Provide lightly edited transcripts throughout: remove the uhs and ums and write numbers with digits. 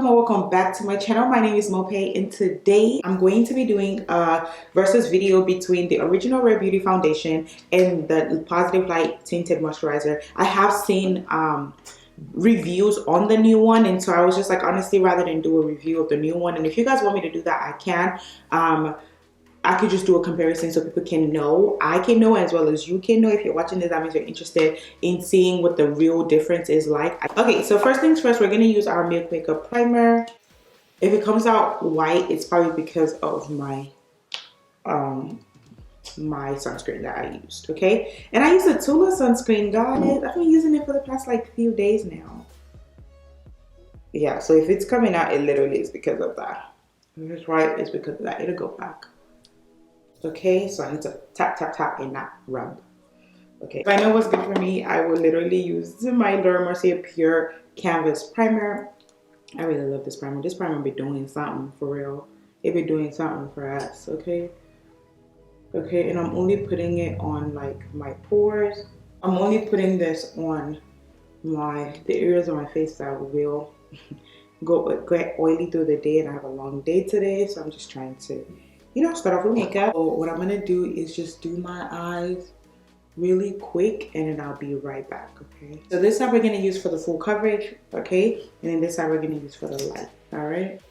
and welcome back to my channel. My name is Mope, and today I'm going to be doing a versus video between the original Rare Beauty foundation and the Positive Light Tinted Moisturizer. I have seen reviews on the new one, and so I was just like, honestly, rather than do a review of the new one, and if you guys want me to do that, I can. I could just do a comparison so people can know. I can know as well as you can know. If you're watching this, that means you're interested in seeing what the real difference is like. Okay, so first things first, we're going to use our Milk Makeup Primer. If it comes out white, it's probably because of my my sunscreen that I used, okay? And I used a Tula sunscreen, guys. I've been using it for the past like few days now. Yeah, so if it's coming out, it literally is because of that. If it's white, it's because of that. It'll go back. Okay, so I need to tap, tap, tap and not rub. Okay, if I know what's good for me, I will literally use my Laura Mercier Pure Canvas Primer. I really love this primer. This primer be doing something for real. It be doing something for us, okay? Okay, and I'm only putting it on like my pores. I'm only putting this on the areas of my face that will get oily through the day, and I have a long day today, so I'm just trying to, you know, start off with makeup. So what I'm gonna do is just do my eyes really quick, and then I'll be right back, okay? So this side we're gonna use for the full coverage, okay? And then this side we're gonna use for the light, all right?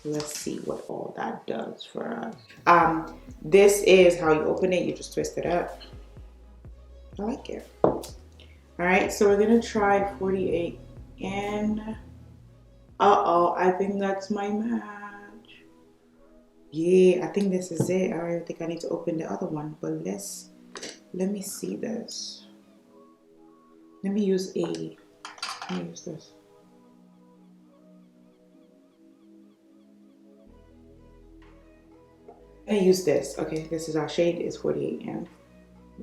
Let's see what all that does for us. This is how you open it. You just twist it up. I like it. All right, so we're gonna try 48 and uh-oh, I think that's my match. Yeah, I think this is it. All right, I think I need to open the other one, but let me see this. Let me use this. I'm gonna use this. Okay, this is our shade. It's 48M.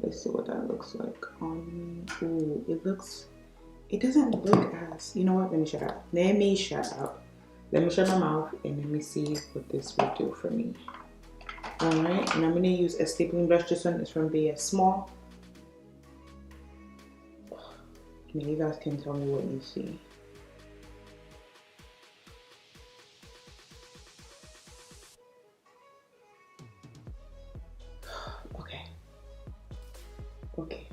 Let's see what that looks like on me. Ooh, it doesn't look as, you know what? Let me shut up. Let me shut up. Let me shut my mouth and let me see what this will do for me. All right, and I'm gonna use a stippling brush. This one is from BS Small. Maybe you guys can tell me what you see. Okay.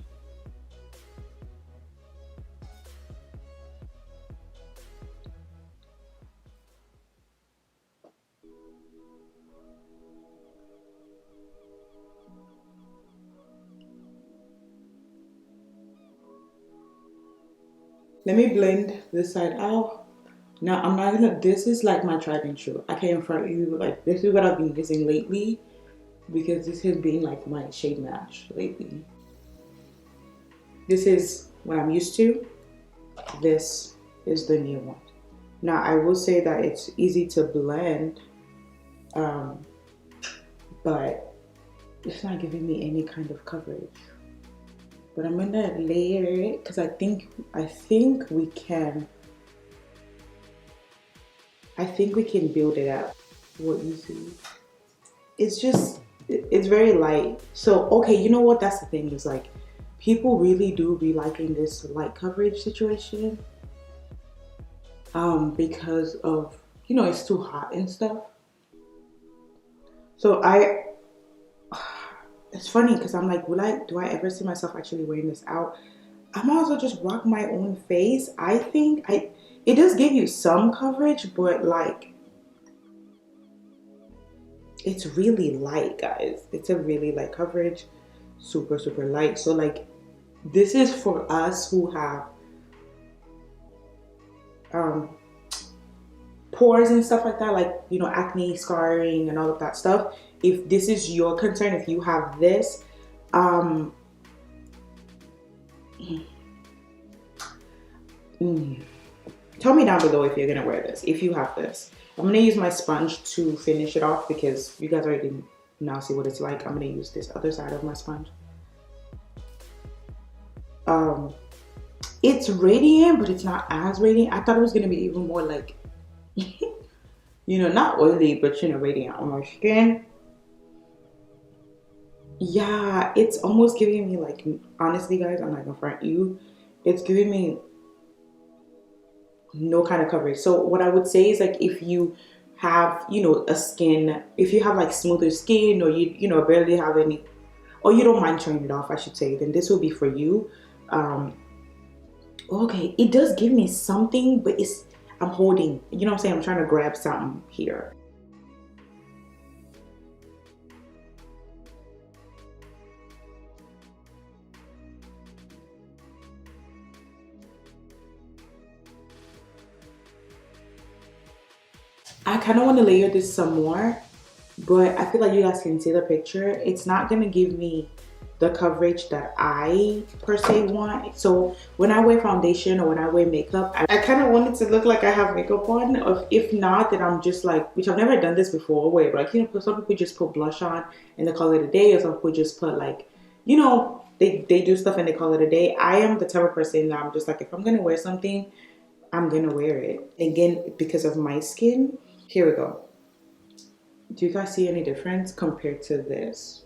Let me blend this side out. Now I'm not gonna, this is like my tried and true. I can't front you, like this is what I've been using lately because this has been like my shade match lately. This is what I'm used to. This is the new one. Now I will say that it's easy to blend, but it's not giving me any kind of coverage. But I'm gonna layer it because I think we can. I think we can build it up. What you see, it's very light. So okay, you know what? That's the thing, is like people really do be liking this light coverage situation, because of, you know, it's too hot and stuff. So it's funny because I'm like, do I ever see myself actually wearing this out? I'm also just rock my own face. I think it does give you some coverage, but like it's really light, guys. It's a really light coverage, super, super light. So like this is for us who have pores and stuff like that, like, you know, acne, scarring and all of that stuff. If this is your concern, if you have this, tell me down below if you're gonna wear this, if you have this. I'm gonna use my sponge to finish it off because you guys already now see what it's like. I'm gonna use this other side of my sponge. It's radiant, but it's not as radiant. I thought it was gonna be even more like you know, not oily, but you know, radiant on my skin. Yeah, it's almost giving me like, honestly guys, I'm not gonna front you, it's giving me no kind of coverage. So what I would say is like if you have, you know, a skin, if you have like smoother skin, or you know, barely have any, or you don't mind turning it off, I should say, then this will be for you. Okay, it does give me something, but it's, I'm holding, you know what I'm saying? I'm trying to grab something here. I kind of want to layer this some more, but I feel like you guys can see the picture. It's not going to give me the coverage that I per se want. So when I wear foundation or when I wear makeup, I kind of want it to look like I have makeup on. Or if not, then I'm just like, which I've never done this before, where like, you know, some people just put blush on and they call it a day, or some people just put like, you know, they do stuff and they call it a day. I am the type of person that I'm just like, if I'm going to wear something, I'm going to wear it. Again, because of my skin. Here we go. Do you guys see any difference compared to this?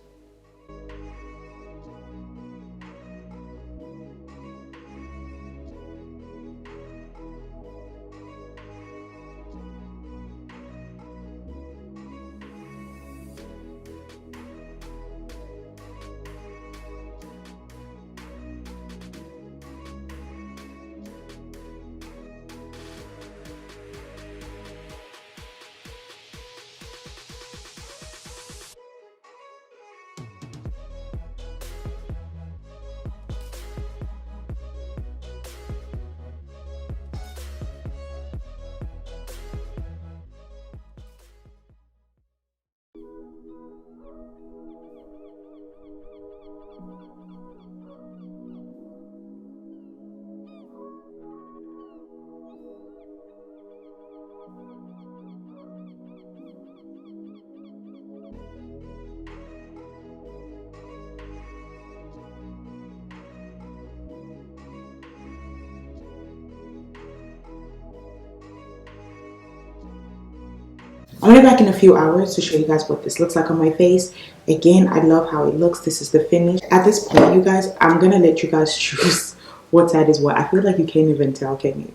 I'm gonna be back in a few hours to show you guys what this looks like on my face. Again, I love how it looks. This is the finish. At this point, you guys, I'm gonna let you guys choose what side is what. I feel like you can't even tell, can you?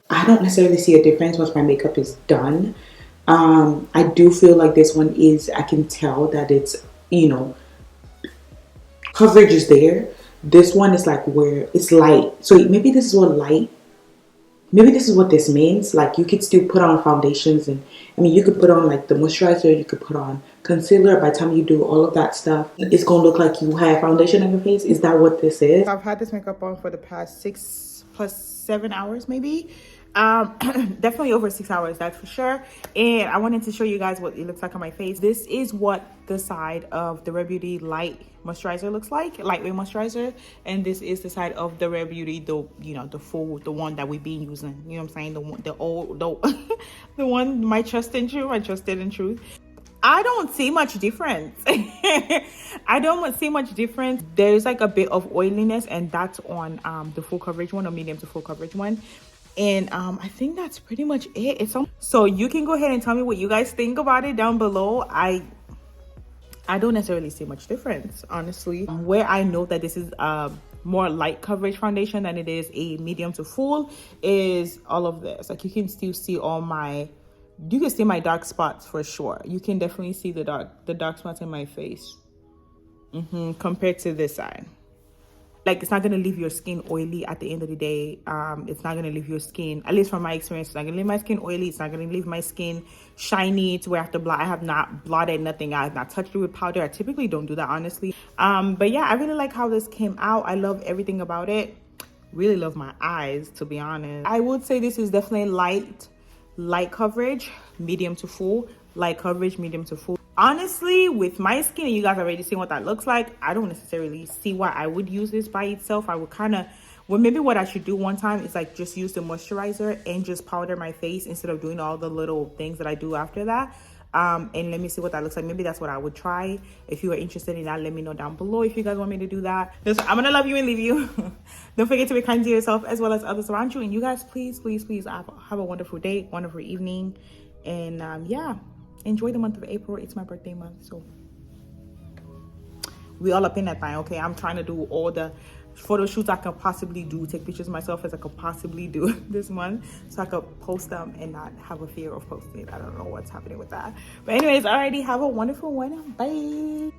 I don't necessarily see a difference once my makeup is done. I do feel like this one is, I can tell that it's, you know, coverage is there. This one is like where it's light. So maybe this is what light, maybe this is what this means. Like you could still put on foundations, and I mean, you could put on like the moisturizer, you could put on concealer. By the time you do all of that stuff, it's gonna look like you have foundation on your face. Is that what this is? I've had this makeup on for the past 6 plus 7 hours, maybe. Definitely over 6 hours, that's for sure. And I wanted to show you guys what it looks like on my face. This is what the side of the Rare Beauty light moisturizer looks like, lightweight moisturizer, and this is the side of the Rare Beauty, the, you know, the full, the one that we've been using, you know what I'm saying, the one, the old, the the one, my trusted and true. I don't see much difference. I don't see much difference. There's like a bit of oiliness, and that's on the full coverage one, or medium to full coverage one. And I think that's pretty much it. So you can go ahead and tell me what you guys think about it down below. I don't necessarily see much difference, honestly. Where I know that this is more light coverage foundation than it is a medium to full is all of this. Like you can still see all my, you can see my dark spots for sure. You can definitely see the dark spots in my face compared to this side. Like it's not gonna leave your skin oily at the end of the day. It's not gonna leave your skin, at least from my experience, it's not gonna leave my skin oily. It's not gonna leave my skin shiny to where I have to blot. I have not blotted nothing. I have not touched it with powder. I typically don't do that, honestly. But yeah, I really like how this came out. I love everything about it. Really love my eyes, to be honest. I would say this is definitely light coverage, medium to full. Light coverage, medium to full. Honestly, with my skin, and you guys already seen what that looks like, I don't necessarily see why I would use this by itself. I would kind of, well, maybe what I should do one time is like just use the moisturizer and just powder my face instead of doing all the little things that I do after that. And let me see what that looks like. Maybe that's what I would try. If you are interested in that, let me know down below if you guys want me to do that. So I'm gonna love you and leave you. Don't forget to be kind to yourself as well as others around you. And you guys, please have a wonderful day, wonderful evening. And yeah, enjoy the month of April. It's my birthday month, so we all up in that thing, okay? I'm trying to do all the photo shoots I can possibly do, take pictures of myself as I could possibly do this month, so I could post them and not have a fear of posting. I don't know what's happening with that. But anyways, alrighty, have a wonderful one. Bye.